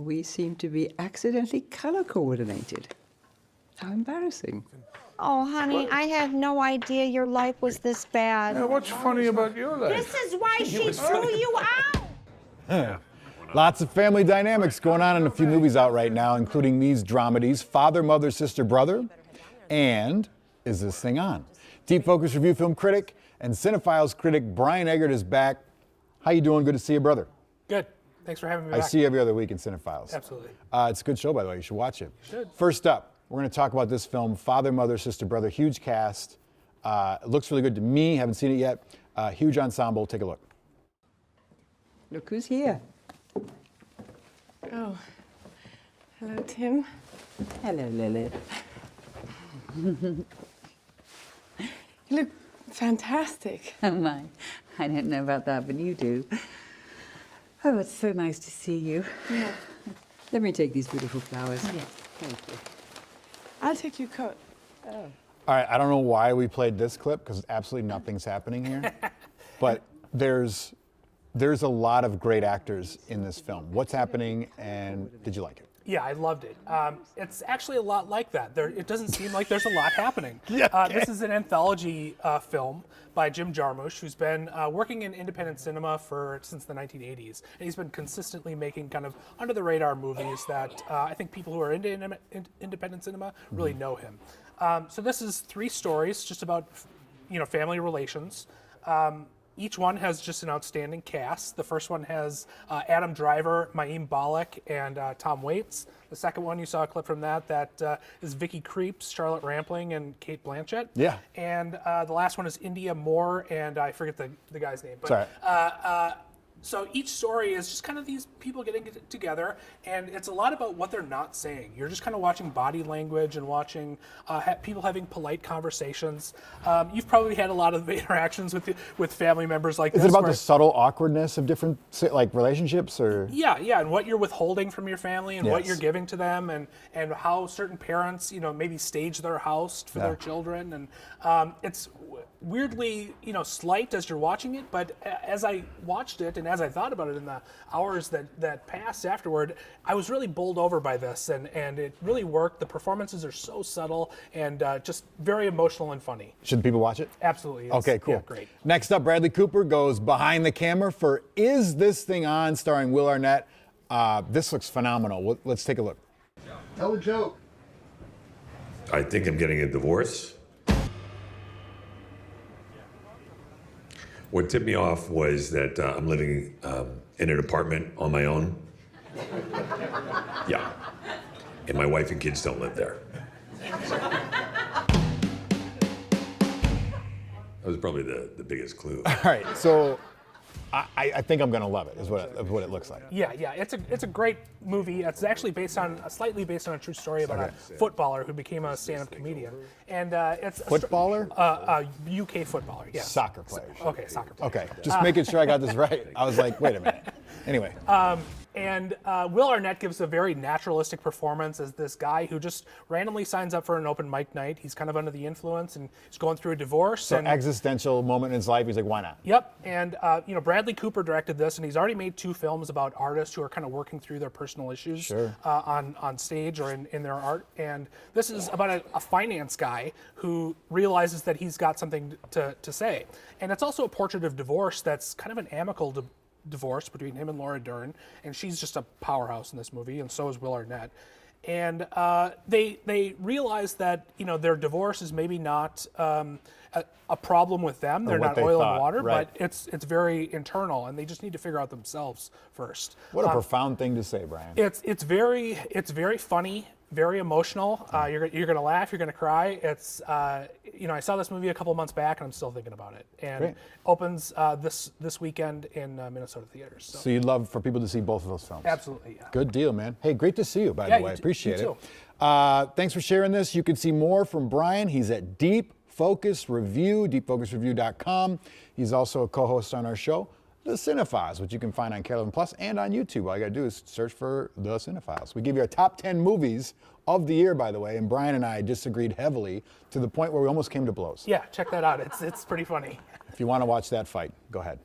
we seem to be accidentally color coordinated. How embarrassing. Oh, honey, I had no idea your life was this bad. Now, what's funny about your life? This is why she threw you out. Lots of family dynamics going on in a few movies out right now, including these dramedies, Father, Mother, Sister, Brother, and Is This Thing On? Deep Focus Review film critic and Cinephiles critic Brian Eggert is back. How you doing? Good to see you, brother. Good. Thanks for having me I back. see you every other week in Cinephiles. Absolutely. It's a good show, by the way. You should watch it. You should. First up, we're going to talk about this film, Father, Mother, Sister, Brother. Huge cast. It looks really good to me. Haven't seen it yet. Huge ensemble. Take a look. Look who's here. Oh, hello, Tim. Hello, Lilith. You look fantastic. Oh my, I don't know about that, but you do. Oh, it's so nice to see you. Yeah. Let me take these beautiful flowers. Yes, thank you. I'll take your coat. All right, I don't know why we played this clip because absolutely nothing's happening here. But there's a lot of great actors in this film. What's happening, and did you like it? Yeah, I loved it. It's actually a lot like that. It doesn't seem like there's a lot happening. This is an anthology film by Jim Jarmusch, who's been working in independent cinema since the 1980s. And he's been consistently making kind of under-the-radar movies that I think people who are into independent cinema really know him. So this is 3 stories just about family relations. Each one has just an outstanding cast. The first one has Adam Driver, Mayim Bialik, and Tom Waits. The second one, you saw a clip from that is Vicky Krieps, Charlotte Rampling, and Kate Blanchett. Yeah. And the last one is India Moore, and I forget the guy's name. But, so each story is just kind of these people getting together, and it's a lot about what they're not saying. You're just kind of watching body language and watching people having polite conversations. You've probably had a lot of interactions with family members like this. Is it about the subtle awkwardness of different relationships, or? Yeah, and what you're withholding from your family and what Yes. you're giving to them, and how certain parents, maybe stage their house for their children, and it's weirdly, slight as you're watching it, but as I watched it and as I thought about it in the hours that passed afterward, I was really bowled over by this, and it really worked. The performances are so subtle and just very emotional and funny. Should people watch it? Absolutely. Okay, cool. Yeah, great. Next up, Bradley Cooper goes behind the camera for Is This Thing On, starring Will Arnett. This looks phenomenal. Let's take a look. Tell a joke. I think I'm getting a divorce. What tipped me off was that I'm living in an apartment on my own. Yeah. And my wife and kids don't live there. That was probably the biggest clue. All right, so I think I'm going to love it, is what it looks like. Yeah, it's a great movie. It's actually slightly based on a true story about a footballer who became a stand-up comedian. And it's Footballer? a UK footballer. Yes. Soccer player. Okay, soccer player. Okay, just making sure I got this right. I was like, wait a minute. Anyway. And Will Arnett gives a very naturalistic performance as this guy who just randomly signs up for an open mic night. He's kind of under the influence and he's going through a divorce. So existential moment in his life, he's like, why not? Yep, and Bradley Cooper directed this, and he's already made 2 films about artists who are kind of working through their personal issues on stage or in their art. And this is about a finance guy who realizes that he's got something to say. And it's also a portrait of divorce that's kind of an amicable divorce between him and Laura Dern, and she's just a powerhouse in this movie, and so is Will Arnett. And they realize that their divorce is maybe not a problem with them. They're not oil and water, but it's very internal, and they just need to figure out themselves first. What a profound thing to say, Brian. It's very funny, very emotional. You're gonna laugh, you're gonna cry. It's I saw this movie a couple months back, and I'm still thinking about it. And Great. opens this weekend in Minnesota theaters. So you'd love for people to see both of those films? Absolutely, yeah. Good deal, man. Hey, great to see you, by the way. Appreciate you it. Thanks for sharing this. You can see more from Brian. He's at Deep Focus Review, deepfocusreview.com. He's also a co-host on our show, The Cinephiles, which you can find on KLM Plus and on YouTube. All you got to do is search for The Cinephiles. We give you our top 10 movies of the year, by the way, and Brian and I disagreed heavily to the point where we almost came to blows. Yeah, check that out. It's pretty funny. If you want to watch that fight, go ahead.